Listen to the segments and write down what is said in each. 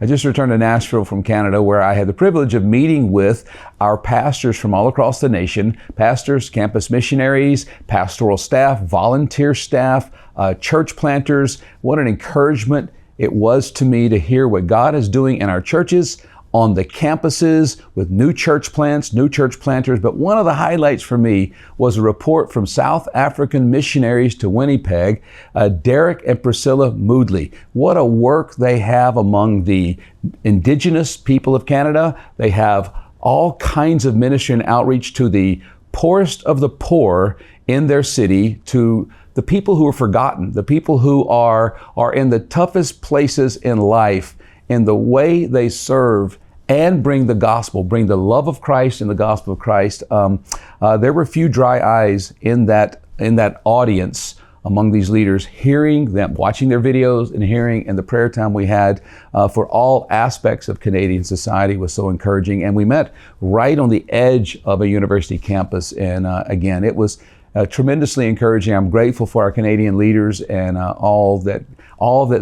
I just returned to Nashville from Canada, where I had the privilege of meeting with our pastors from all across the nation, pastors, campus missionaries, pastoral staff, volunteer staff, church planters. What an encouragement it was to me to hear what God is doing in our churches, on the campuses, with new church plants, new church planters. But one of the highlights for me was a report from South African missionaries to Winnipeg, Derek and Priscilla Moodley. What a work they have among the Indigenous people of Canada. They have all kinds of ministry and outreach to the poorest of the poor in their city, to the people who are forgotten, the people who are in the toughest places in life. In the way they serve and bring the gospel, bring the love of Christ and the gospel of Christ. There were few dry eyes in that audience among these leaders, hearing them, watching their videos and hearing, and the prayer time we had for all aspects of Canadian society was so encouraging. And we met right on the edge of a university campus. And again, it was tremendously encouraging. I'm grateful for our Canadian leaders and all that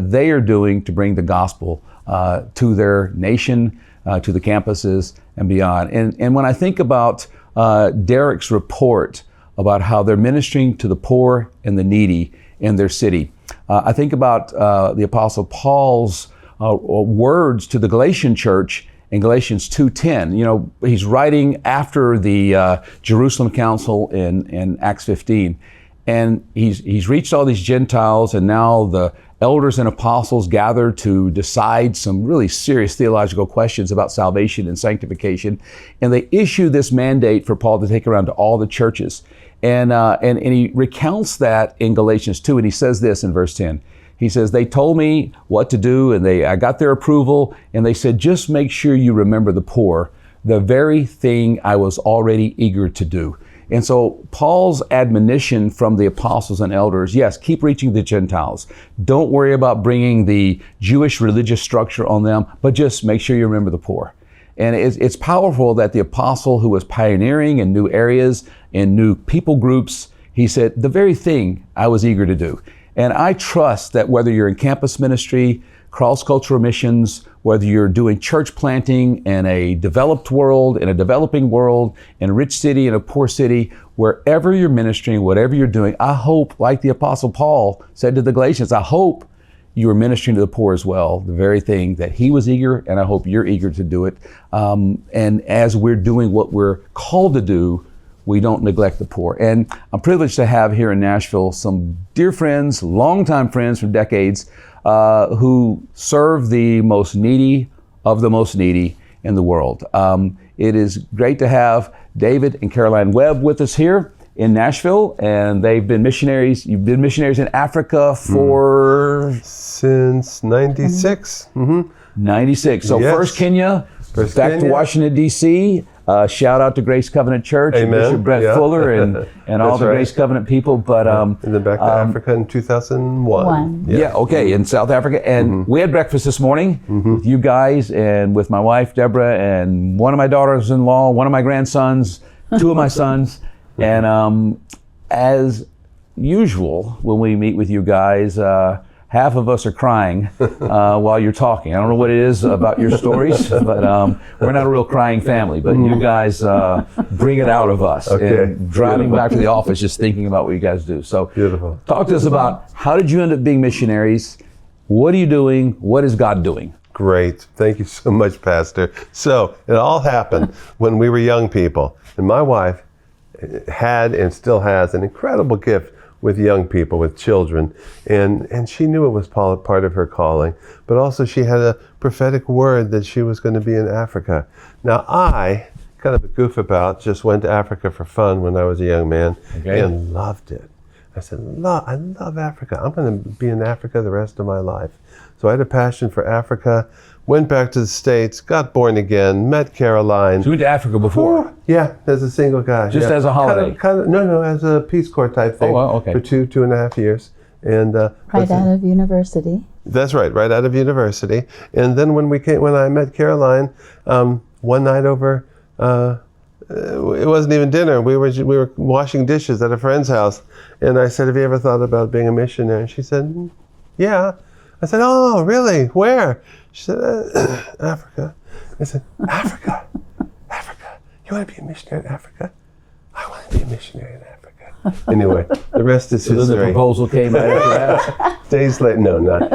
they are doing to bring the gospel to their nation, to the campuses and beyond. And when I think about Derek's report about how they're ministering to the poor and the needy in their city, I think about the Apostle Paul's words to the Galatian church in Galatians 2:10. You know, he's writing after the Jerusalem Council in Acts 15. And he's reached all these Gentiles, and now the elders and apostles gather to decide some really serious theological questions about salvation and sanctification. And they issue this mandate for Paul to take around to all the churches. And he recounts that in Galatians 2, and he says this in verse 10. He says, they told me what to do, and I got their approval, and they said, just make sure you remember the poor, the very thing I was already eager to do. And so Paul's admonition from the apostles and elders, yes, keep reaching the Gentiles. Don't worry about bringing the Jewish religious structure on them, but just make sure you remember the poor. And it's powerful that the apostle who was pioneering in new areas, in new people groups, he said, the very thing I was eager to do. And I trust that whether you're in campus ministry, cross-cultural missions, whether you're doing church planting in a developed world, in a developing world, in a rich city, in a poor city, wherever you're ministering, whatever you're doing, I hope, like the Apostle Paul said to the Galatians, I hope you are ministering to the poor as well, the very thing that he was eager, and I hope you're eager to do it. And as we're doing what we're called to do, we don't neglect the poor. And I'm privileged to have here in Nashville some dear friends, longtime friends from decades, who serve the most needy of the most needy in the world. It is great to have David and Caroline Webb with us here in Nashville, and they've been missionaries. You've been missionaries in Africa for... Since 96. Mm-hmm. 96. So yes. First Kenya, back to Washington, D.C., shout out to Grace Covenant Church, Amen. And Bishop Brett Fuller and all the Grace Covenant people. But and then back to Africa in 2001. Yeah, okay, in South Africa. And we had breakfast this morning with you guys and with my wife, Deborah, and one of my daughters-in-law, one of my grandsons, two of my sons. And as usual, when we meet with you guys, half of us are crying while you're talking. I don't know what it is about your stories, but we're not a real crying family. But you guys bring it out of us. Okay. And driving back to the office, just thinking about what you guys do. So beautiful. Talk to us about, how did you end up being missionaries? What are you doing? What is God doing? Great. Thank you so much, Pastor. So it all happened when we were young people. And my wife had and still has an incredible gift with young people, with children. And she knew it was part of her calling. But also she had a prophetic word that she was going to be in Africa. Now I, kind of a goof about, just went to Africa for fun when I was a young man and loved it. I said, I love Africa. I'm going to be in Africa the rest of my life. So I had a passion for Africa, went back to the States, got born again, met Caroline. So you went to Africa before? Yeah, as a single guy. Just as a holiday? No, as a Peace Corps type thing. Oh, wow, okay. For 2.5 years. And right out of university. That's right out of university. And then when I met Caroline, one night over, it wasn't even dinner. We were washing dishes at a friend's house, and I said, "Have you ever thought about being a missionary?" And she said, "Yeah." I said, "Oh, really? Where?" She said, Africa. I said, Africa? Africa? You want to be a missionary in Africa? I want to be a missionary in Africa. Anyway, the rest is So then the history. proposal came after that. Days later, no, not.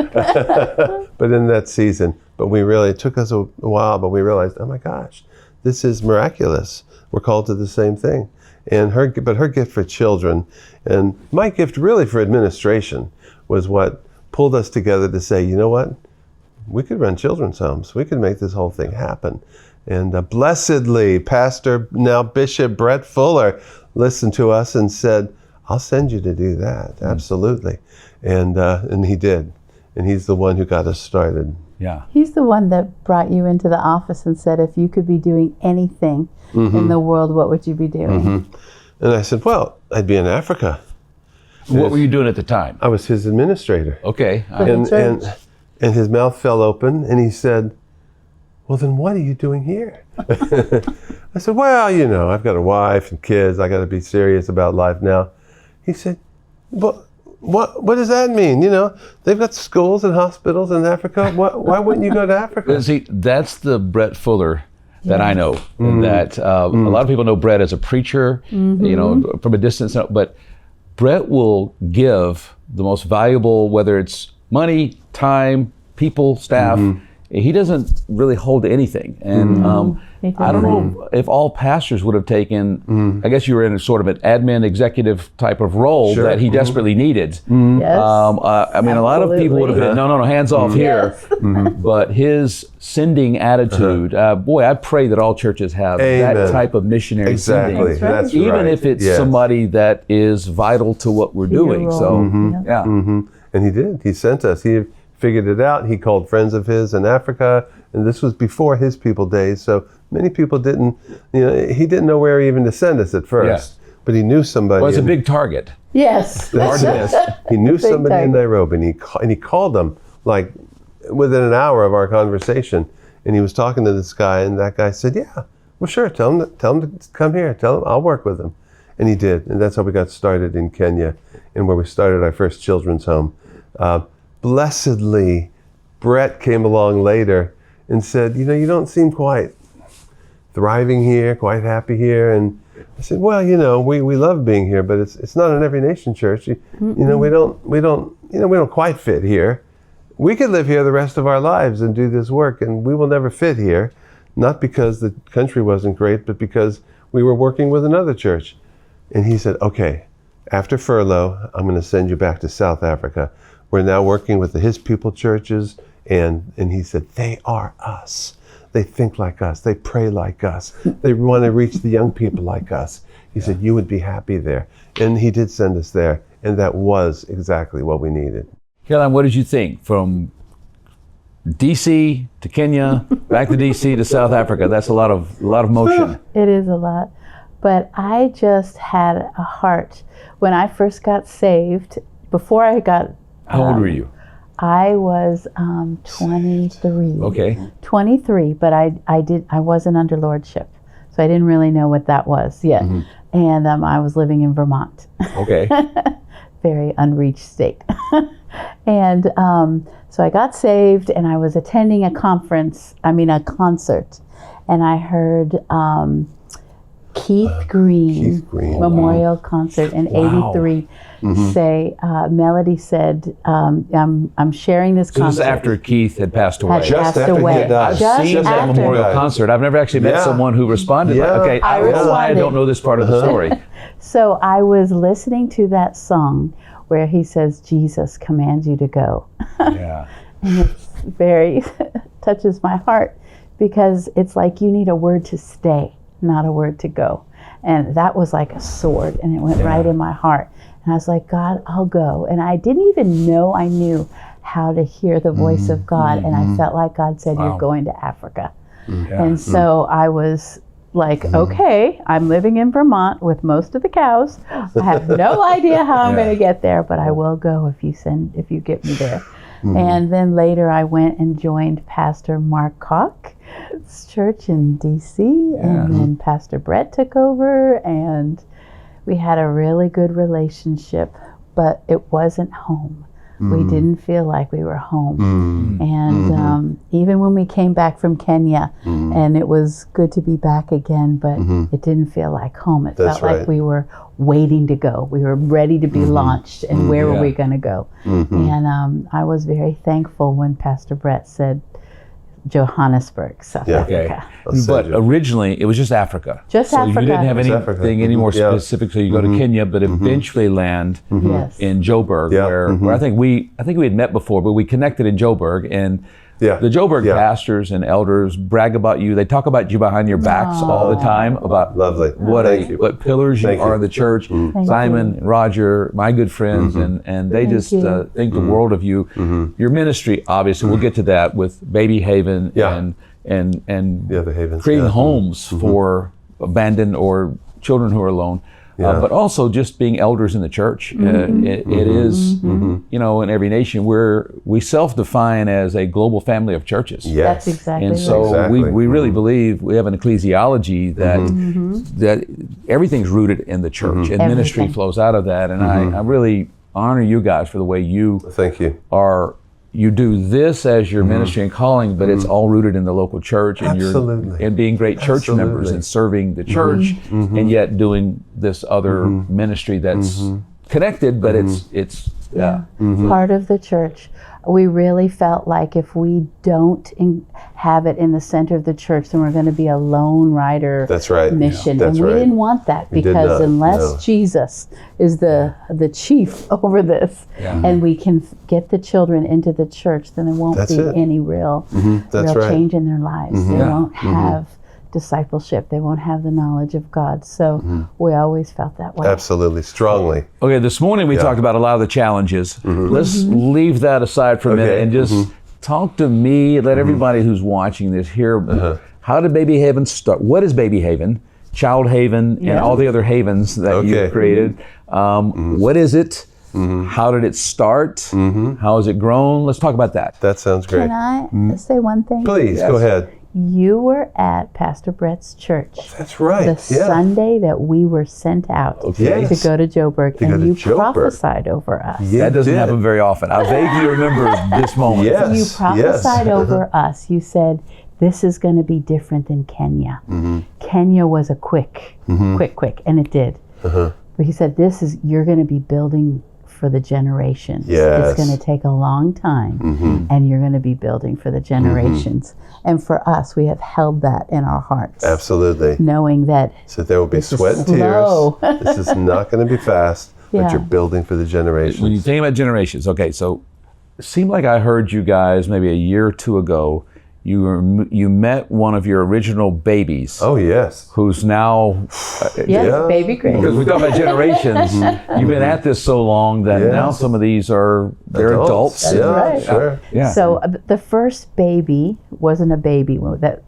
But in that season, it took us a while, but we realized, oh my gosh, this is miraculous. We're called to the same thing. And her gift for children, and my gift really for administration, was what pulled us together to say, you know what? We could run children's homes. We could make this whole thing happen. And blessedly, Pastor, now Bishop Brett Fuller, listened to us and said, I'll send you to do that. Absolutely. And he did. And he's the one who got us started. Yeah. He's the one that brought you into the office and said, if you could be doing anything in the world, what would you be doing? And I said, well, I'd be in Africa. What were you doing at the time? I was his administrator. Okay. And his mouth fell open and he said, well, then what are you doing here? I said, well, you know, I've got a wife and kids. I got to be serious about life now. He said, well, what does that mean? You know, they've got schools and hospitals in Africa. Why wouldn't you go to Africa? See, that's the Brett Fuller that I know. That a lot of people know Brett as a preacher, you know, from a distance. But Brett will give the most valuable, whether it's money, time, people, staff. He doesn't really hold anything. And I don't know if all pastors would have taken, I guess you were in a sort of an admin executive type of role that he desperately needed. Yes. I mean, a lot of people would have been, no, hands off here. But his sending attitude, boy, I pray that all churches have that type of missionary Exactly. sending. That's Even right. if it's Yes. somebody that is vital to what we're doing. So, yeah. And he did. He sent us. He figured it out. He called friends of his in Africa, and this was before his people days. So many people didn't, you know, he didn't know where even to send us at first, but he knew somebody. Well, it's a big target. Yes. He knew somebody in target. Nairobi, and he called them like within an hour of our conversation, and he was talking to this guy, and that guy said, "Yeah, well, sure, tell him to come here. Tell him I'll work with him," and he did, and that's how we got started in Kenya, and where we started our first children's home. Blessedly, Brett came along later and said, you know, you don't seem quite thriving here, quite happy here. And I said, well, you know, we love being here, but it's not an every nation church. You know, we don't quite fit here. We could live here the rest of our lives and do this work, and we will never fit here, not because the country wasn't great, but because we were working with another church. And he said, okay, after furlough, I'm going to send you back to South Africa. We're now working with His People churches, and he said, they are us. They think like us. They pray like us. They want to reach the young people like us. He said, you would be happy there. And he did send us there, and that was exactly what we needed. Caroline, what did you think from DC to Kenya, back to DC to South Africa? That's a lot of motion. It is a lot. But I just had a heart. When I first got saved, before I got... How old were you? I was 23. Okay. 23, but I wasn't under lordship, so I didn't really know what that was yet. And I was living in Vermont. Okay. Very unreached state. And so I got saved, and I was attending a concert, and I heard Keith Green Memorial Concert in '83 say, Melody said, I'm sharing this concert. So this is after Keith had passed away. Passed away. I've seen that memorial concert. I've never actually met someone who responded. Okay, I don't know why I don't know this part of the story. So I was listening to that song where he says, Jesus commands you to go. Yeah. And it's very, touches my heart, because it's like you need a word to stay, not a word to go. And that was like a sword, and it went right in my heart. And I was like, God, I'll go. And I didn't even know I knew how to hear the voice of God. And I felt like God said, you're going to Africa. And so I was like, okay, I'm living in Vermont with most of the cows. I have no idea how I'm going to get there, but I will go if you get me there. And then later I went and joined Pastor Mark Koch's church in DC, and then Pastor Brett took over, and we had a really good relationship, but it wasn't home. We didn't feel like we were home. And even when we came back from Kenya, and it was good to be back again, but it didn't feel like home. It That's felt like we were waiting to go. We were ready to be launched, and where were we going to go? And I was very thankful when Pastor Brett said Johannesburg, South Africa. But originally, it was just Africa. Just so Africa. You didn't have anything any more specific, so you go to Kenya, but eventually land in Joburg, where I think we had met before, but we connected in Joburg, and the Joburg pastors and elders brag about you. They talk about you behind your backs all the time, about what pillars you are in the church. Simon and Roger, my good friends, and they just think the world of you. Your ministry, obviously, we'll get to that with Baby Haven and the Havens, creating homes for abandoned or children who are alone. But also just being elders in the church. It is, you know, in every nation, we self-define as a global family of churches. Yes. That's exactly And so right. we really believe we have an ecclesiology that everything's rooted in the church, and ministry flows out of that. And I really honor you guys for the way you Thank you. You do this as your ministry and calling, but it's all rooted in the local church, and and being great church members and serving the church, and yet doing this other ministry that's connected, but it's part of the church. We really felt like if we don't have it in the center of the church, then we're going to be a lone rider mission. And we didn't want that, because unless Jesus is the chief over this, and we can get the children into the church, then there won't be any real change in their lives. They won't have discipleship. They won't have the knowledge of God. So we always felt that way. Absolutely, strongly. Okay, this morning we talked about a lot of the challenges. Let's leave that aside for a minute and just talk to me, let everybody who's watching this hear, how did Baby Haven start? What is Baby Haven, Child Haven, and all the other havens that you've created? What is it? How did it start? How has it grown? Let's talk about that. That sounds great. Can I say one thing? Please, go ahead. You were at Pastor Brett's church. That's right. The Sunday that we were sent out to go to Joburg, and you prophesied over us. That doesn't happen very often. I vaguely remember this moment. You prophesied over us. You said, this is going to be different than Kenya. Kenya was a quick, and it did. But he said, you're going to be building for the generations. It's going to take a long time, and you're going to be building for the generations. And for us, we have held that in our hearts. Absolutely. Knowing that so there will be sweat and tears. This is not going to be fast, but you're building for the generations. When you think about generations, okay, so it seemed like I heard you guys maybe a year or two ago, you met one of your original babies. Oh, yes. Who's now... baby Grace. Because we talk about generations. You've been at this so long that now some of these they're adults. That's right. Sure. Yeah. So the first baby wasn't a baby that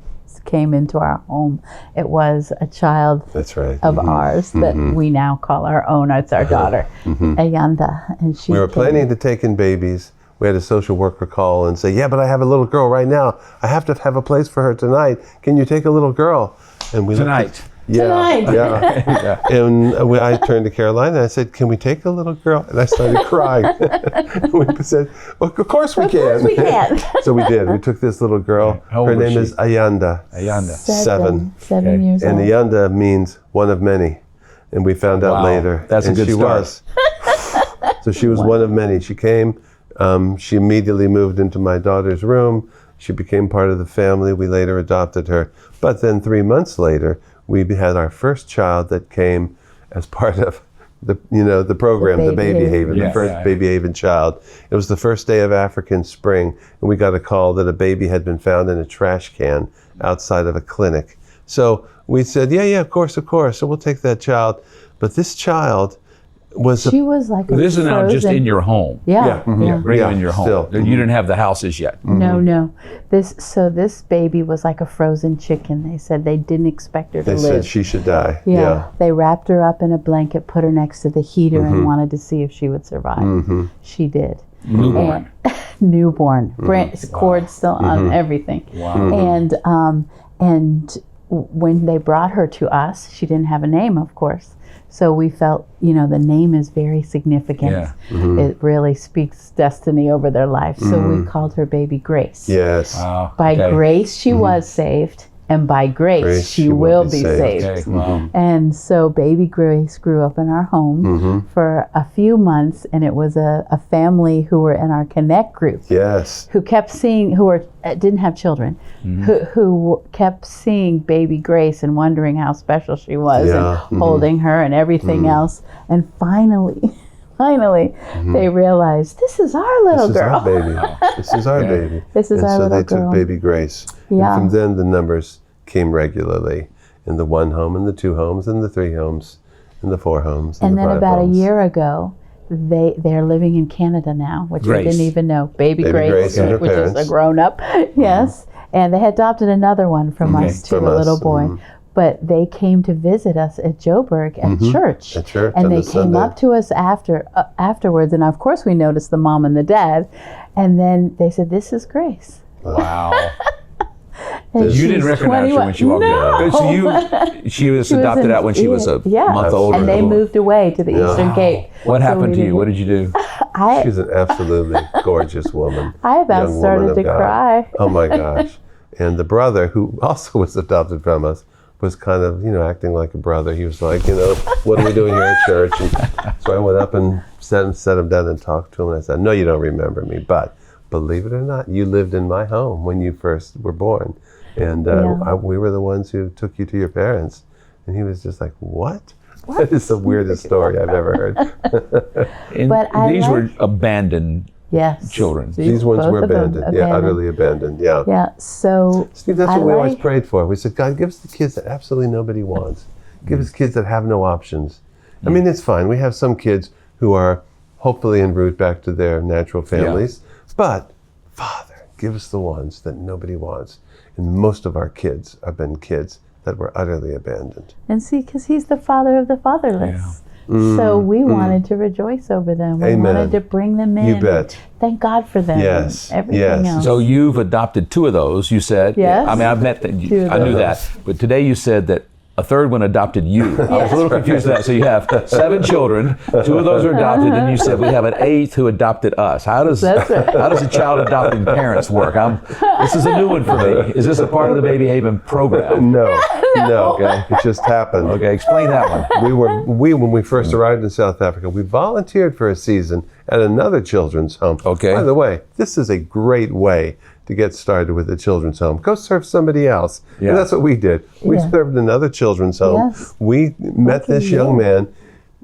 came into our home. It was a child of ours that we now call our own. It's our daughter, Ayanda. And we were planning to take in babies. We had a social worker call and say, but I have a little girl right now. I have to have a place for her tonight. Can you take a little girl? And we Tonight. Tonight. And I turned to Caroline and I said, can we take a little girl? And I started crying. We said, well, of course we can. Of course we can. So we did. We took this little girl. How old her was name she? is Ayanda. 7 years old. And Ayanda means one of many. And we found out later. That's a good start. So she was one of many. She came. She immediately moved into my daughter's room. She became part of the family. We later adopted her. But then 3 months later, we had our first child that came as part of the program, the Baby Haven, the first Baby Haven child. It was the first day of African spring, and we got a call that a baby had been found in a trash can outside of a clinic. So we said, of course. So we'll take that child. But this child she was like this is now just in your home. Bring them in your home. Still. You didn't have the houses yet. No. This baby was like a frozen chicken. They said they didn't expect her to live. They said she should die. They wrapped her up in a blanket, put her next to the heater, and wanted to see if she would survive. She did. Newborn. Newborn. Cords still on everything. And when they brought her to us, she didn't have a name, of course. So we felt, the name is very significant. Yeah. It really speaks destiny over their life. So we called her Baby Grace. Yes. Wow. By Okay. grace, she was saved. And by grace, she will be saved. Okay. Wow. And so Baby Grace grew up in our home for a few months, and it was a family who were in our Connect group. Yes. Who kept seeing, didn't have children, who kept seeing Baby Grace and wondering how special she was, and holding her and everything else. And finally, they realized, this is our little girl. This is our baby. This is our baby. This is our little girl. So they took Baby Grace. Yeah. And from then the numbers came regularly in the 1 home and the 2 homes and the 3 homes and the 4 homes and the 5 then about homes. a year ago, they're living in Canada now, which I didn't even know. Baby Grace and her which parents. is a grown-up. Yes. And they had adopted another one from us too, From a us. little boy. But they came to visit us at Joburg at church. At church and on they the came Sunday. up to us afterwards, and of course we noticed the mom and the dad. And then they said, "This is Grace." Wow. And You didn't she's recognize her when she walked in. So she was adopted out when she was a month older. And they moved away to the Eastern Cape. What So happened we to you? didn't- What did you do? She's an absolutely gorgeous woman. I about young woman started of to God. cry. Oh my gosh. And the brother, who also was adopted from us, was kind of, acting like a brother. He was like, what are we doing here at church? And so I went up and set him down and talked to him. And I said, no, you don't remember me, but believe it or not, you lived in my home when you first were born. And we were the ones who took you to your parents. And he was just like, what? That is the weirdest story I've ever heard. And But I these were like- abandoned Yes. children. These ones Both were of them abandoned. Yeah, utterly abandoned. Yeah. Yeah, so Steve, that's I what we always like- prayed for. We said, God, give us the kids that absolutely nobody wants. Give us kids that have no options. I mean, it's fine. We have some kids who are hopefully en route back to their natural families. But, Father, give us the ones that nobody wants. And most of our kids have been kids that were utterly abandoned. And see, because he's the father of the fatherless. So we wanted to rejoice over them. We Amen. wanted to bring them in. You bet. Thank God for them. Yes, And everything yes. else. So you've adopted 2 of those, you said. Yes. I mean, I've met them. 2 of I knew those. that. But today you said that a 3rd one adopted you. I was a little confused with that. So you have 7 children, 2 of those are adopted, and you said we have an 8th who adopted us. How does That's right. how does a child adopting parents work? This is a new one for me. Is this a part of the Baby Haven program? No. Okay. It just happened. Okay, explain that one. When we first arrived in South Africa, we volunteered for a season at another children's home. Okay. By the way, this is a great way to get started with a children's home. Go serve somebody else. Yeah. And that's what we did. We Yeah. served another children's home. Yes. We met this young man.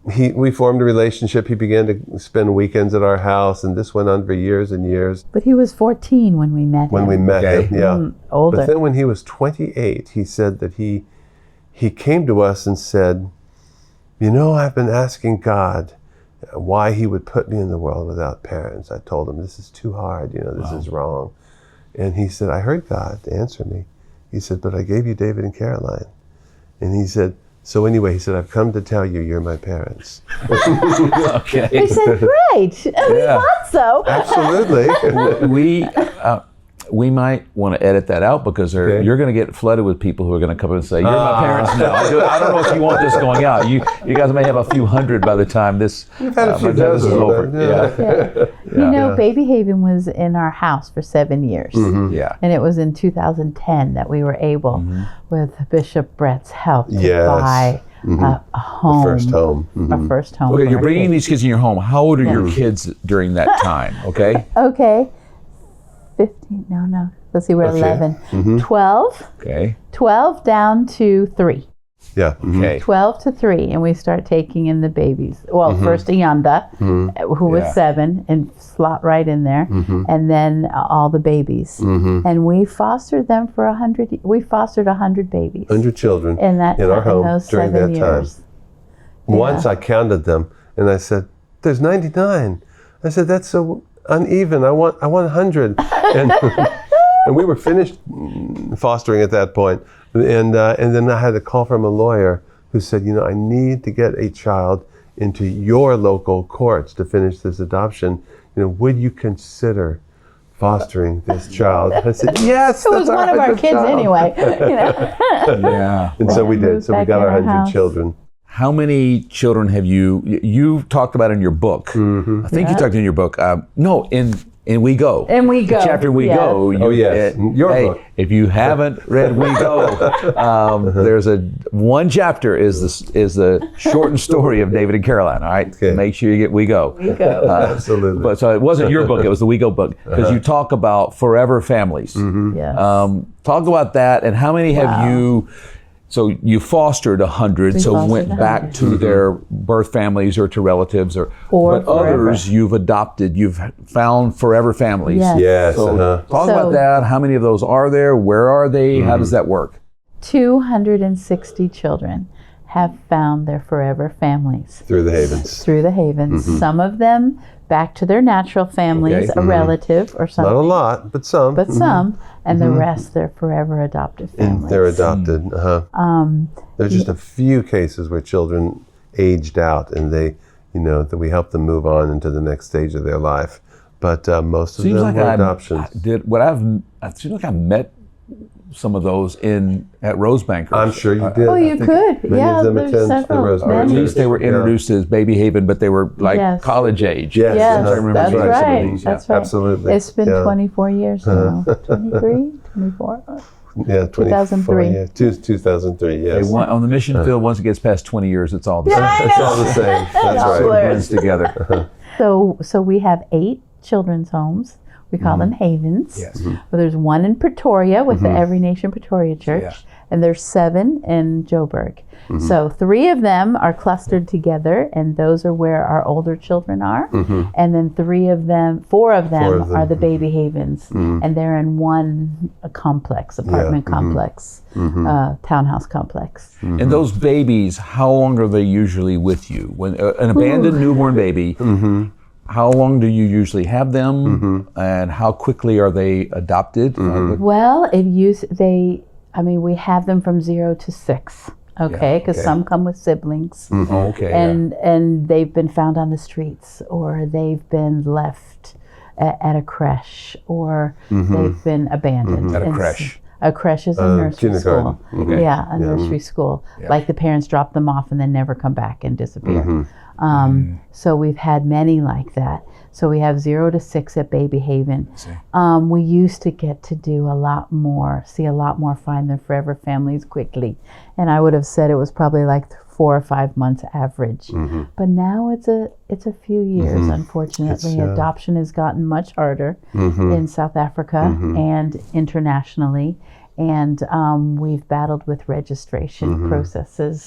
We formed a relationship. He began to spend weekends at our house, and this went on for years and years. But he was 14 when we met When him. we met Okay. him, yeah. Older. But then when he was 28, he said that he came to us and said, I've been asking God why he would put me in the world without parents. I told him, this is too hard, this is wrong. And he said, I heard God answer me. He said, but I gave you David and Caroline. And he said, so anyway, he said, I've come to tell you you're my parents. Okay. We said, great. We thought so. Absolutely. We might want to edit that out because you're going to get flooded with people who are going to come and say, you're my parents now. I don't know if you want this going out. You guys may have a few hundred by the time this, had a few by the time this is dozen, over. but, Yeah. Baby Haven was in our house for 7 years. Yeah. And it was in 2010 that we were able, with Bishop Brett's help, to Yes. buy a home. First home. A first home. Okay, for you're our bringing kids. these kids in your home. How old are your kids during that time? Okay. Okay. 15, no. Let's see, we're Okay. 11. 12. Okay. 12 down to 3. Yeah. Okay. 12 to 3, and we start taking in the babies. Well, first Ayanda, who was Yeah. 7, and slot right in there, and then all the babies. And we fostered them for 100. We fostered 100 babies 100 children in that in our in home those during 7 that years. time. Once I counted them, and I said, "There's 99." I said, "That's so uneven. I want 100." And and we were finished fostering at that point. And then I had a call from a lawyer who said, I need to get a child into your local courts to finish this adoption. Would you consider fostering this child? I said, yes. It was one of our kids child. anyway. Yeah. And so we did. So we Back got in our our 100 house. children. how many children have you talked about in your book? I think you talked in your book. No, in We Go. And We Go. The chapter We Yes. Go. Your book. If you haven't read We Go, there's one chapter is the shortened story of David and Caroline. All right, Okay. make sure you get We Go. We Go. Absolutely. But so it wasn't your book; it was the We Go book, because you talk about forever families. Yes. Talk about that, and how many have Wow. you? So you fostered 100, so fostered went 100. back to their birth families or to relatives, Or but forever. others you've adopted. You've found forever families. Yes. Yes. So talk So- about that. How many of those are there? Where are they? How does that work? 260 children have found their forever families Through the Havens. through the Havens. Some of them back to their natural families, Okay. a relative or Not a something, lot, but some. but some, and the rest they're forever adopted families. They're adopted. There's just a few cases where children aged out, and they, that we help them move on into the next stage of their life. But most of Seems them like were I adoptions. seems like I met some of those at Rosebank. I'm sure you did. Oh, you could. many Yeah, of them there's attend the several. Rosebank. Or at Many. least they were introduced as Baby Haven, but they were like Yes. college age. Yes, Yes, I remember that's reading some of right. these. That's right. Absolutely. It's been Yeah. 24 years now. 23, 24. Yeah, 2003. Yeah, 2003, They yes. want, on the mission field, once it gets past 20 years, it's all the same. I It's know. all the same. That's All It right. blends together. So we have 8 children's homes. We call them havens. Yes. Well, there's one in Pretoria with the Every Nation Pretoria Church, Yeah. and there's 7 in Joburg. So 3 of them are clustered together, and those are where our older children are. And then 4 of them are the baby havens, and they're in one apartment complex, townhouse complex. And those babies, how long are they usually with you? When an abandoned newborn baby, how long do you usually have them, and how quickly are they adopted? Well, we have them from 0 to 6. Okay, because okay. some come with siblings, Okay. and they've been found on the streets, or they've been left at a creche, or they've been abandoned. At a And creche. A creche is a nursery kindergarten. school. Okay. Yeah, a nursery school. Like the parents drop them off and then never come back and disappear. So we've had many like that. So we have 0 to 6 at Baby Haven. We used to get to do a lot more, see a lot more find their forever families quickly. And I would have said it was probably like 4 or 5 months average. But now it's a few years, unfortunately. Adoption has gotten much harder in South Africa and internationally. And we've battled with registration processes.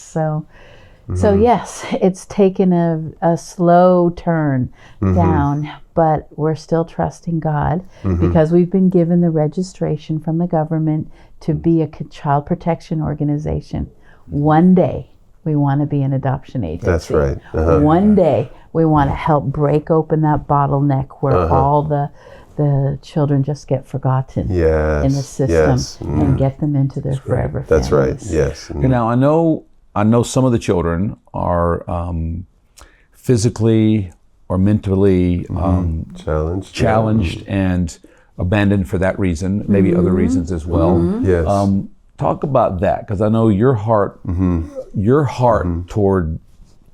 So yes, it's taken a slow turn down, but we're still trusting God because we've been given the registration from the government to be a child protection organization. One day we want to be an adoption agency. That's right. One day we want to help break open that bottleneck where all the children just get forgotten Yes. in the system Yes. and get them into their forever That's right. families. Yes. And now I know some of the children are physically or mentally challenged and abandoned for that reason, maybe other reasons as well. Yes. Talk about that, because I know your heart toward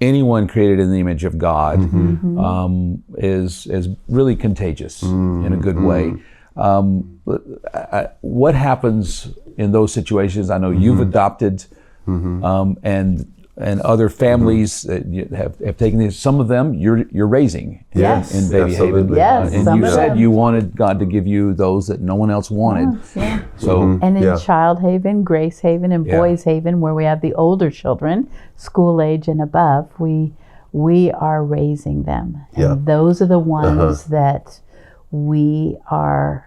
anyone created in the image of God is really contagious in a good way. What happens in those situations? I know you've adopted, and other families that have taken these. Some of them you're raising Yes. in Baby Haven. Absolutely. Yes, And some you of said them. you wanted God to give you those that no one else wanted. Yeah. So And in Yeah. Child Haven, Grace Haven, and Yeah. Boys Haven, where we have the older children, school age and above, we are raising them. And Yeah. those are the ones that we are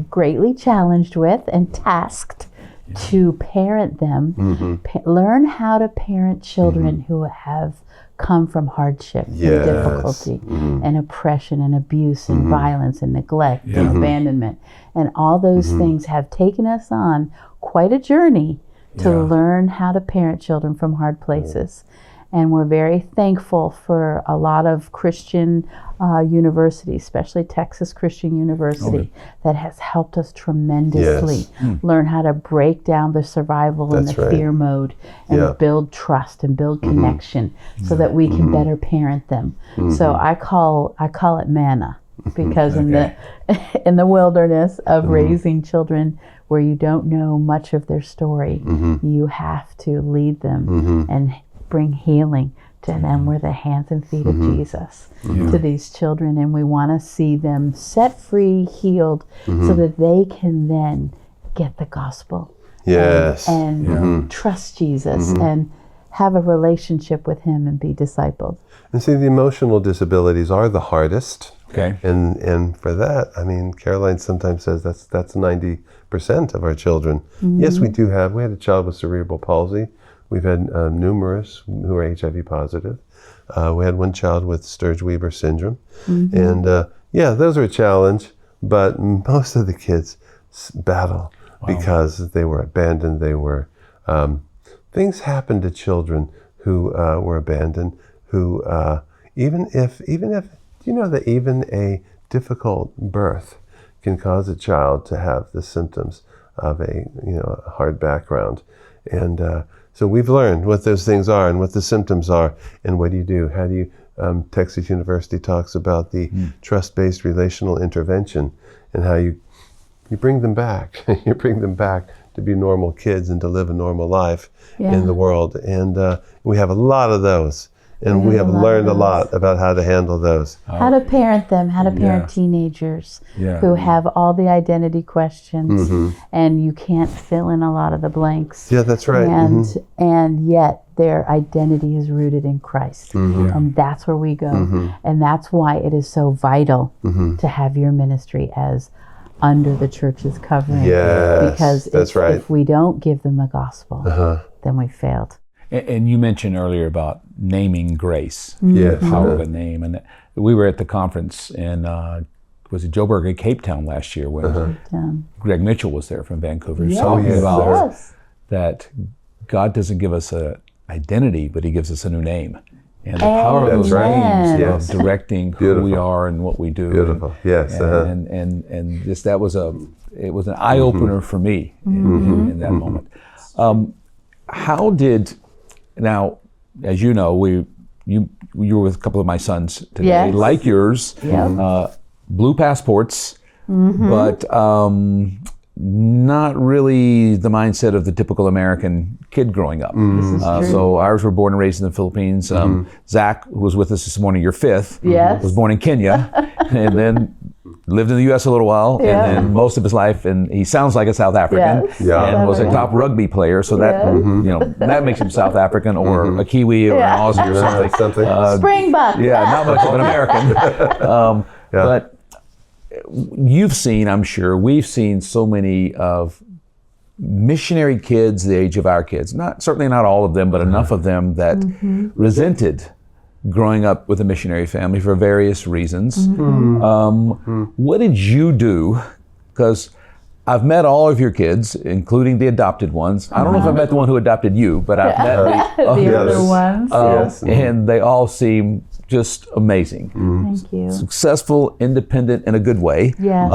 greatly challenged with and tasked to parent them, learn how to parent children who have come from hardship Yes. and difficulty and oppression and abuse and violence and neglect and abandonment. And all those things have taken us on quite a journey to learn how to parent children from hard places. And we're very thankful for a lot of Christian universities, especially Texas Christian University, that has helped us tremendously learn how to break down the survival and the fear mode and build trust and build connection so that we can better parent them. So I call it manna, because in the wilderness of raising children where you don't know much of their story, you have to lead them and bring healing to them. We're the hands and feet of Jesus to these children, and we want to see them set free, healed, so that they can then get the gospel and trust Jesus and have a relationship with him and be discipled. And see, the emotional disabilities are the hardest. Okay. And for that, I mean, Caroline sometimes says that's 90% of our children. Yes, we had a child with cerebral palsy. We've had numerous who are HIV positive. We had one child with Sturge-Weber syndrome. And those are a challenge, but most of the kids battle because they were abandoned. They were, things happen to children who were abandoned, who even if you know that even a difficult birth can cause a child to have the symptoms of a hard background. And so we've learned what those things are and what the symptoms are, and what do you do? How do you, Texas University talks about the trust-based relational intervention, and how you bring them back. You bring them back to be normal kids and to live a normal life in the world. And we have a lot of those. And we have learned a lot about how to handle those. How to parent them, how to parent teenagers who have all the identity questions, and you can't fill in a lot of the blanks. Yeah, that's right. And yet their identity is rooted in Christ. And that's where we go. And that's why it is so vital to have your ministry as under the church's covering. Yes, because that's right. If we don't give them the gospel, then we failed. And you mentioned earlier about naming grace, the power of a name. And we were at the conference in, was it Joburg, Cape Town last year, when Greg Mitchell was there from Vancouver, talking about that God doesn't give us an identity, but he gives us a new name. And the power of those names of directing who we are and what we do. Beautiful, And just that was it was an eye opener for me in that moment. How did, now, as you know, you were with a couple of my sons today, like yours, blue passports, but not really the mindset of the typical American kid growing up. So ours were born and raised in the Philippines. Zach, who was with us this morning, your fifth, was born in Kenya, and then lived in the U.S. a little while, and then most of his life, and he sounds like a South African, and was a top rugby player, so that that makes him South African, or a Kiwi, or an Aussie, or something. Springbok. Not much of an American. But you've seen, I'm sure, we've seen so many of missionary kids the age of our kids. Certainly not all of them, but enough of them that resented growing up with a missionary family for various reasons. What did you do? Because I've met all of your kids, including the adopted ones. I don't know if I met the one who adopted you, but I've met the other ones. And they all seem just amazing. Thank you. Successful, independent in a good way. Yes.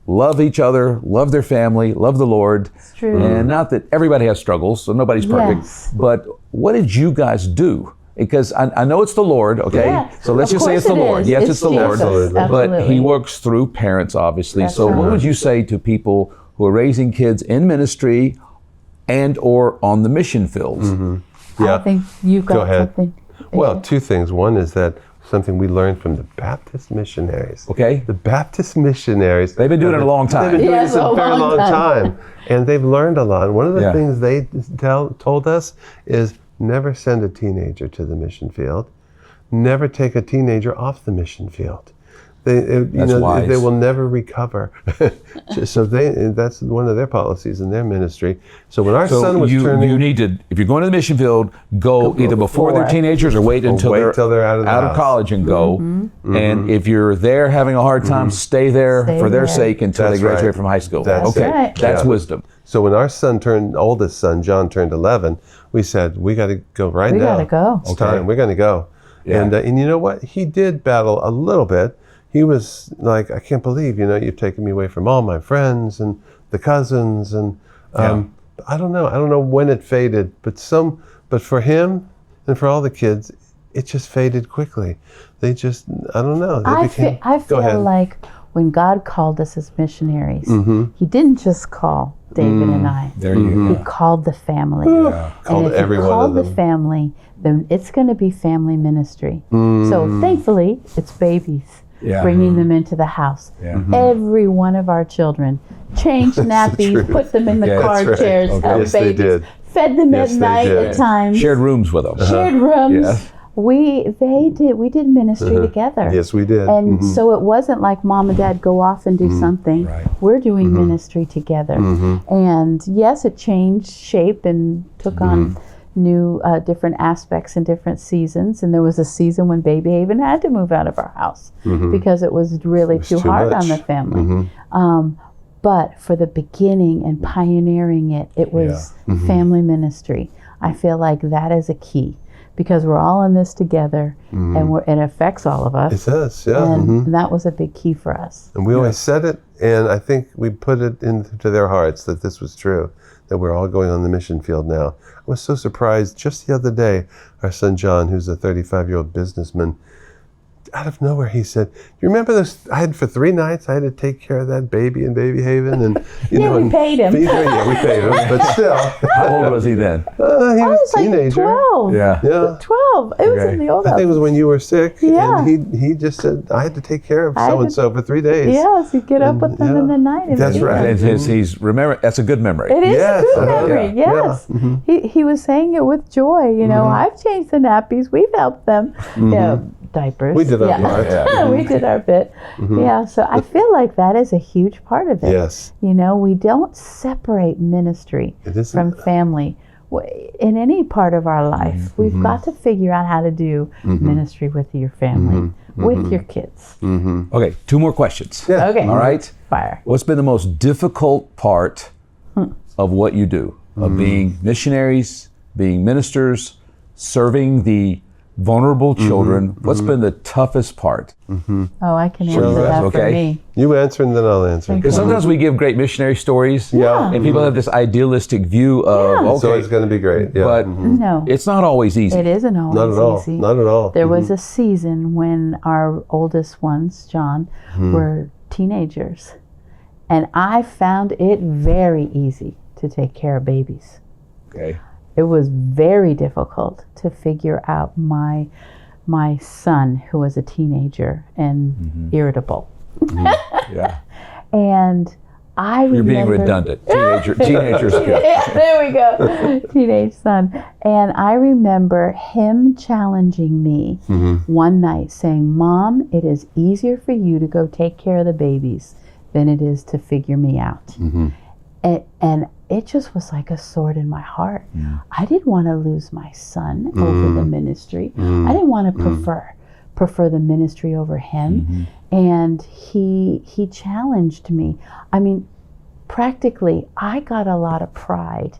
Love each other, love their family, love the Lord. It's true. And not that everybody has struggles, so nobody's perfect. But what did you guys do? Because I know it's the Lord, okay? So let's just say it's the Lord. Yes, it's the Lord. But he works through parents, obviously. So what would you say to people who are raising kids in ministry and or on the mission fields? I think you've got something. Well, two things. One is that something we learned from the Baptist missionaries. Okay. The Baptist missionaries. They've been doing it a long time. They've been doing this a very long time. And they've learned a lot. One of the things they told us is never send a teenager to the mission field. Never take a teenager off the mission field. wise. They will never recover. So that's one of their policies in their ministry. So when our son was turning, you need to, if you're going to the mission field, go either before they're teenagers or wait until they're out of college and go. Mm-hmm. And if you're there having a hard time, stay there for their sake until they graduate from high school. That's right. That's wisdom. So when our oldest son, John, turned 11, we said, we got to go now. We got to go. It's time. We're going to go. Yeah. And you know what? He did battle a little bit. He was like, I can't believe, you've taken me away from all my friends and the cousins. And I don't know. I don't know when it faded, but for him and for all the kids, it just faded quickly. They just, I don't know. I feel like when God called us as missionaries, He didn't just call David and I. There you go. He called the family. Called and if every He one called of the them. family, then it's going to be family ministry. So thankfully, it's babies. Bringing them into the house. Every one of our children changed nappies, put them in the car chairs, held Yes, they babies, did. fed them Yes, at they night did. at times. Shared rooms with them. Shared rooms. Yes. We did ministry together. Yes, we did. And so it wasn't like mom and dad go off and do something. Right. We're doing ministry together. And yes, it changed shape and took on new different aspects in different seasons. And there was a season when Baby Haven had to move out of our house because it was really too hard much. on the family. But for the beginning and pioneering it was family ministry. I feel like that is a key. Because we're all in this together, and it affects all of us. It does, yeah. And that was a big key for us. And we always said it, and I think we put it into their hearts that this was true, that we're all going on the mission field now. I was so surprised just the other day, our son John, who's a 35-year-old businessman, out of nowhere he said, you remember this, for 3 nights I had to take care of that baby in Baby Haven? And we paid him. Yeah, we paid him, but still. How old was he then? He was a teenager. Like 12. Yeah. 12. It was in the old I think it was when you were sick. Yeah. And he just said, I had to take care of so-and-so for 3 days. Yes, you get up with them in the night. And That's right. And that's a good memory. It is Yes. a good memory, yes. Yeah. He was saying it with joy. I've changed the nappies. We've helped them. Diapers. We did our part. We did our bit. Yeah, so I feel like that is a huge part of it. Yes. We don't separate ministry from family. In any part of our life, we've got to figure out how to do ministry with your family, with your kids. Okay, 2 more questions. Yeah. Okay. All right. Fire. What's been the most difficult part of what you do? Of being missionaries, being ministers, serving the vulnerable children? What's been the toughest part? Oh, I can answer that for Okay. me. You answer and then I'll answer. Because sometimes we give great missionary stories, Yeah. and people have this idealistic view of, So it's going to be great. Yeah. but No, it's not always easy. it isn't always Not at all. easy. Not at all. There was a season when our oldest ones, John, were teenagers. And I found it very easy to take care of babies. Okay. It was very difficult to figure out my son, who was a teenager and irritable. Yeah. And I remember... You're being redundant. Teenagers. Yeah, there we go. Teenage son. And I remember him challenging me one night saying, Mom, it is easier for you to go take care of the babies than it is to figure me out. And it just was like a sword in my heart. I didn't want to lose my son over the ministry. I didn't want to prefer the ministry over him. And he challenged me. I mean, practically, I got a lot of pride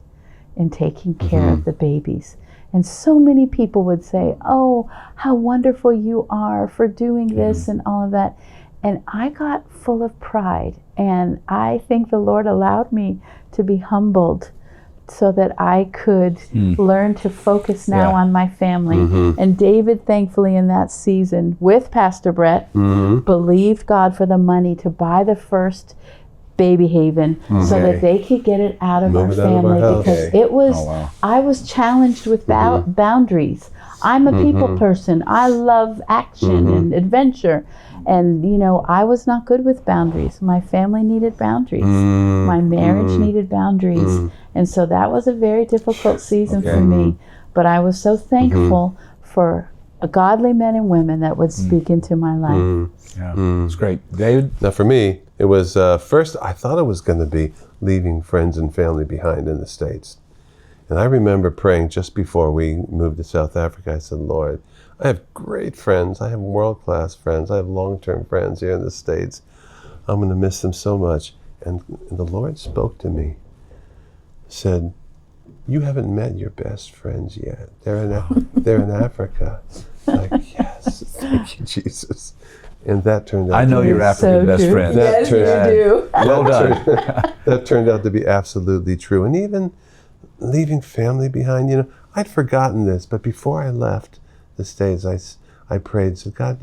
in taking care of the babies. And so many people would say, oh, how wonderful you are for doing this and all of that. And I got full of pride. And I think the Lord allowed me to be humbled so that I could learn to focus now on my family. And David, thankfully, in that season, with Pastor Brett, believed God for the money to buy the first Baby Haven so that they could get it out of our family, because it was, I was challenged with boundaries. I'm a people person. I love action and adventure. And, I was not good with boundaries. My family needed boundaries. My marriage needed boundaries. And so that was a very difficult season for me. But I was so thankful for godly men and women that would speak into my life. Yeah, it's great. David? Now for me, it was first I thought it was going to be leaving friends and family behind in the States. And I remember praying just before we moved to South Africa. I said, Lord, I have great friends. I have world-class friends. I have long-term friends here in the States. I'm going to miss them so much. And the Lord spoke to me, said, you haven't met your best friends yet. They're in Africa. Like, yes, thank you, Jesus. And that turned out I know you're Africa's best friend. Yes, you do. Well done. That turned out to be absolutely true. And even leaving family behind, I'd forgotten this, but before I left the States, I prayed, said, God,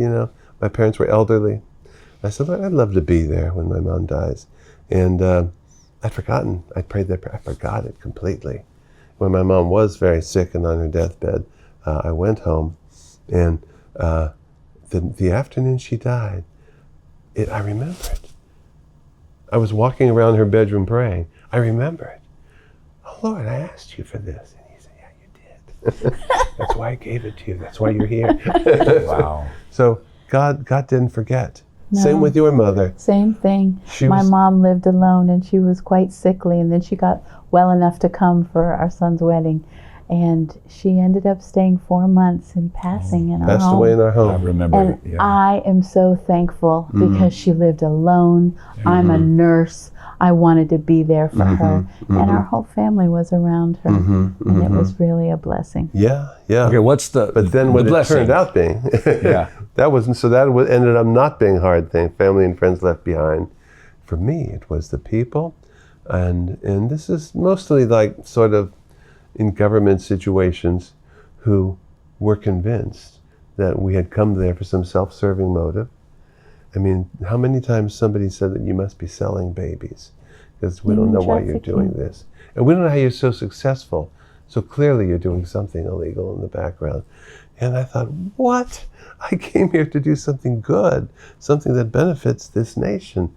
my parents were elderly. I said, Lord, I'd love to be there when my mom dies. And I'd forgotten. I prayed that prayer. I forgot it completely. When my mom was very sick and on her deathbed, I went home, and the afternoon she died, I remembered. I was walking around her bedroom praying. I remembered. Oh, Lord, I asked you for this. And he said, yeah, you did. That's why I gave it to you. That's why you're here. Wow. So God didn't forget. No. Same with your mother. Same thing. My mom lived alone, and she was quite sickly, and then she got well enough to come for our son's wedding. And she ended up staying 4 months and passing in our home. Passed away in our home. I remember. And Yeah. I am so thankful because she lived alone. I'm a nurse. I wanted to be there for her. And our whole family was around her. And it was really a blessing. Yeah. Okay, what's the But then what it turned out being, Yeah. that ended up not being a hard thing. Family and friends left behind. For me, it was the people, and this is mostly like sort of in government situations, who were convinced that we had come there for some self-serving motive. I mean, how many times somebody said that you must be selling babies because we don't know why you're doing this, and we don't know how you're so successful. So clearly you're doing something illegal in the background. And I thought, what? I came here to do something good, something that benefits this nation.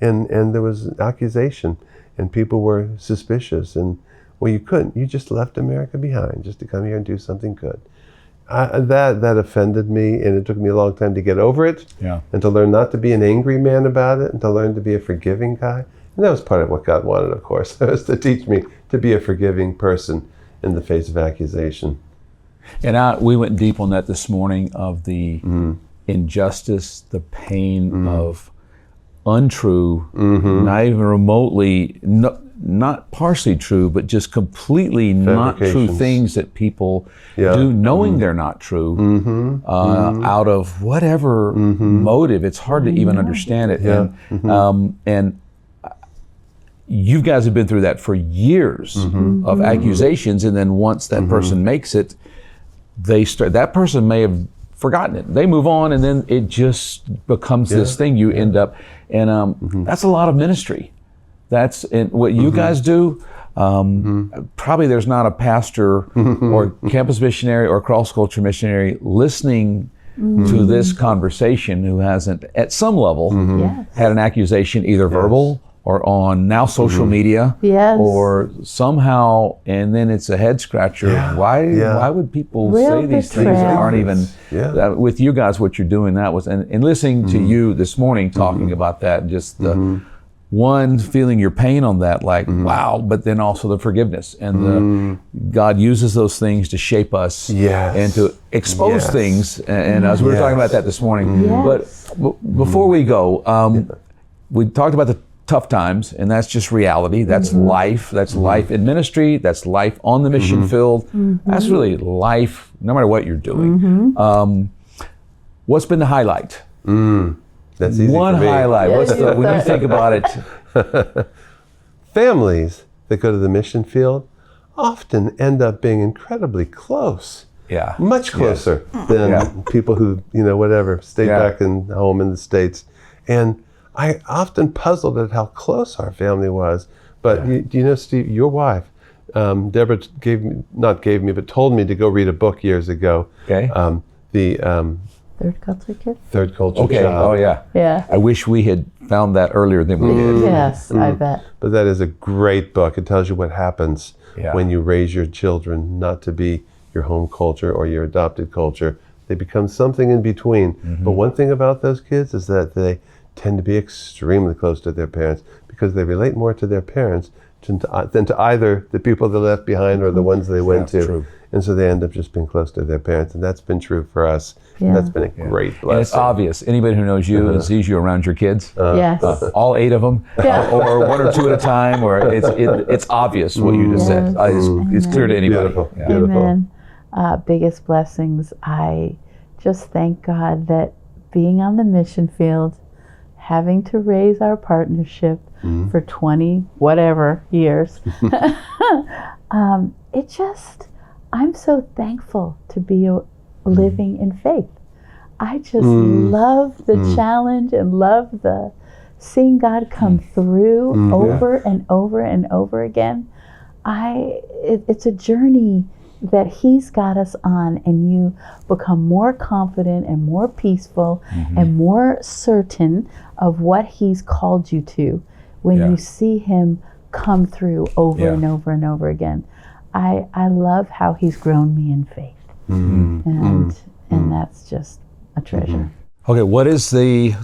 And there was accusation, and people were suspicious. And well, you couldn't. You just left America behind just to come here and do something good. That offended me, and it took me a long time to get over it, and to learn not to be an angry man about it, and to learn to be a forgiving guy. And that was part of what God wanted, of course, was to teach me to be a forgiving person in the face of accusation. And we went deep on that this morning, of the injustice, the pain of untrue, not even remotely, not partially true, but just completely not true things that people do, knowing they're not true, out of whatever motive. It's hard to even understand it. And you guys have been through that for years of accusations, and then once that person makes it, that person may have forgotten it. They move on, and then it just becomes this thing. You end up, and that's a lot of ministry. That's what you guys do. Probably there's not a pastor or campus missionary or cross-culture missionary listening to this conversation who hasn't, at some level, had an accusation, either verbal or on now social media, or somehow, and then it's a head scratcher. Why would people say these things that aren't even, with you guys, what you're doing, that was, and listening to you this morning talking about that, just the one, feeling your pain on that, like, wow, but then also the forgiveness. And God uses those things to shape us and to expose things. And as we were talking about that this morning. But before we go, we talked about the tough times, and that's just reality. That's life. That's life in ministry. That's life on the mission field. That's really life, no matter what you're doing. What's been the highlight? That's easy One for me. highlight. What's when you think about it? Families that go to the mission field often end up being incredibly close. Much closer than people who, stay back in home in the States. And I often puzzled at how close our family was. But do you know, Steve, your wife, Deborah told me to go read a book years ago. Third culture kid? Third culture Okay. child. Oh, yeah. I wish we had found that earlier than we did. Yes, I bet. But that is a great book. It tells you what happens when you raise your children not to be your home culture or your adopted culture, They become something in between. Mm-hmm. But one thing about those kids is that they tend to be extremely close to their parents because they relate more to their parents than to either the people they left behind or the ones they went to. True. And so they end up just being close to their parents. And that's been true for us. Yeah. And that's been a great blessing. And it's obvious. Anybody who knows you and sees you around your kids, Yes. all 8 of them, Yeah. or 1 or 2 at a time, or it's obvious what you just said. It's clear to anybody. Beautiful. Yeah. Beautiful. Amen. Biggest blessings. I just thank God that being on the mission field, having to raise our partnership for 20 whatever years, I'm so thankful to be living in faith. I just love the challenge and love the seeing God come through over and over and over again. It's a journey that He's got us on, and you become more confident and more peaceful and more certain of what He's called you to when you see Him come through over and over and over again. I love how He's grown me in faith, and that's just a treasure. Okay, what is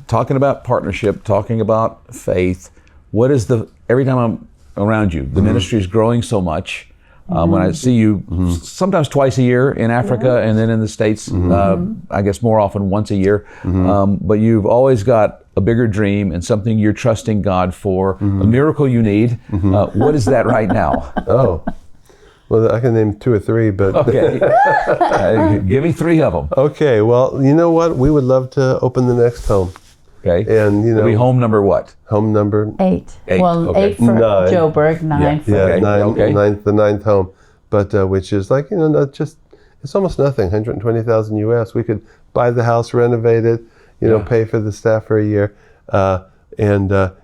talking about partnership, talking about faith, every time I'm around you, the ministry is growing so much. When I see you sometimes twice a year in Africa and then in the States, I guess more often once a year, but you've always got a bigger dream and something you're trusting God for, a miracle you need. What is that right now? Oh, well, I can name 2 or 3, but... Okay. Give me 3 of them. Okay, well, you know what? We would love to open the next home. Okay. And, It'll be home number what? Home number... 8. 8, Well, okay. 8 for 9. Joburg, 9 for... Yeah, Okay. the 9th home, but which is like, not just, it's almost nothing, 120,000 US. We could buy the house, renovate it, pay for the staff for a year.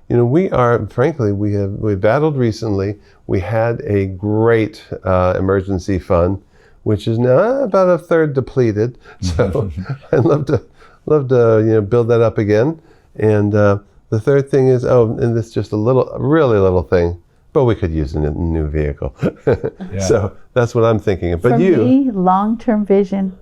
We are, frankly, we battled recently. We had a great emergency fund, which is now about a third depleted. So I'd love to build that up again. And the third thing is, and this is just really little thing, but we could use a new vehicle. So that's what I'm thinking. But For me, long-term vision,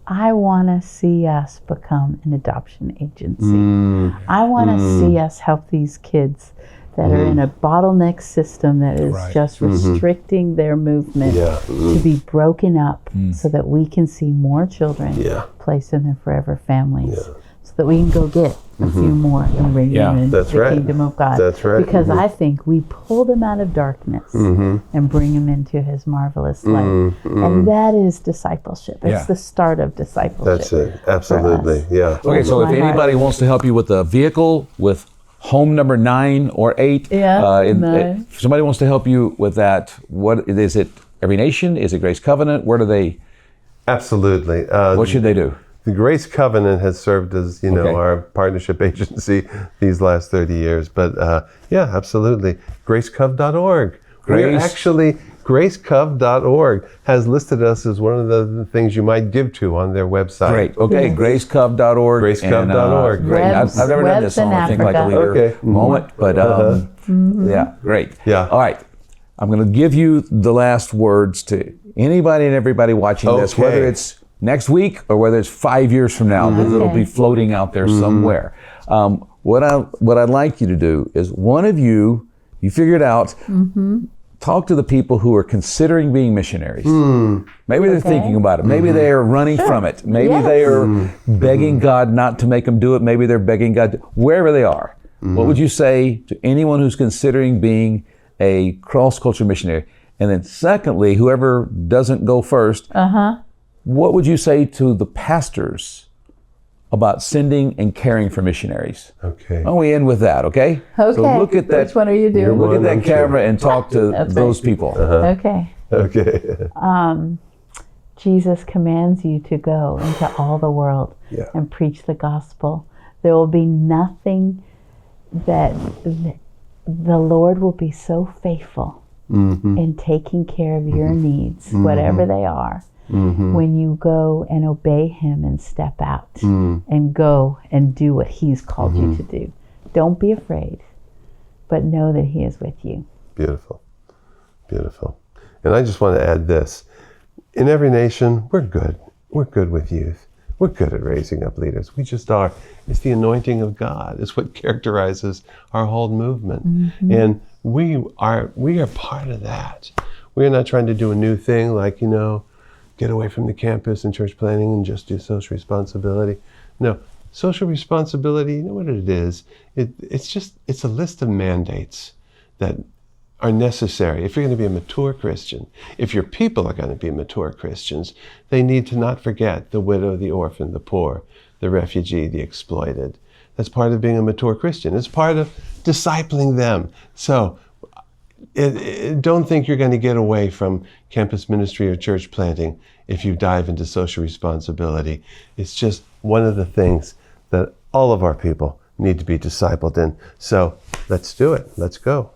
I want to see us become an adoption agency. I want to see us help these kids that are in a bottleneck system that is just restricting their movement to be broken up so that we can see more children placed in their forever families. So that we can go get a few more and bring them into the kingdom of God. That's right. Because I think we pull them out of darkness and bring them into His marvelous light. And that is discipleship. It's the start of discipleship. That's it. Absolutely. Yeah. Okay, so if anybody wants to help you with a vehicle, with home number 9 or 8, if somebody wants to help you with that, what is it? Every Nation? Is it Grace Covenant? Where do they? Absolutely. What should they do? The Grace Covenant has served as, our partnership agency these last 30 years. But absolutely. GraceCov.org. We're actually, GraceCov.org has listed us as one of the things you might give to on their website. Great. Okay, GraceCov.org. GraceCov.org. Great. I've never done this on, I think, like a leader moment. But yeah, great. Yeah. All right. I'm going to give you the last words to anybody and everybody watching this, whether it's next week or whether it's 5 years from now, because it'll be floating out there somewhere. What I'd like you to do is, one of you figure it out, talk to the people who are considering being missionaries. Maybe they're thinking about it. Maybe they are running from it. Maybe they are begging God not to make them do it. Maybe they're begging God, wherever they are. What would you say to anyone who's considering being a cross-culture missionary? And then secondly, whoever doesn't go first, what would you say to the pastors about sending and caring for missionaries? Okay. Why don't we end with that, okay? Okay. So look at that. Which one are you doing? Look at that camera and talk to those people. Okay. Okay. Jesus commands you to go into all the world and preach the gospel. There will be nothing that the Lord will be so faithful in taking care of your needs, whatever they are, when you go and obey Him and step out and go and do what He's called you to do. Don't be afraid, but know that He is with you. Beautiful. Beautiful. And I just want to add this. In Every Nation, we're good. We're good with youth. We're good at raising up leaders. We just are. It's the anointing of God. It's what characterizes our whole movement. Mm-hmm. And we are part of that. We're not trying to do a new thing like, get away from the campus and church planting and just do social responsibility. No, social responsibility, you know what it is? It's a list of mandates that are necessary. If you're going to be a mature Christian, if your people are going to be mature Christians, they need to not forget the widow, the orphan, the poor, the refugee, the exploited. That's part of being a mature Christian. It's part of discipling them. So don't think you're going to get away from campus ministry or church planting if you dive into social responsibility. It's just one of the things that all of our people need to be discipled in. So let's do it. Let's go.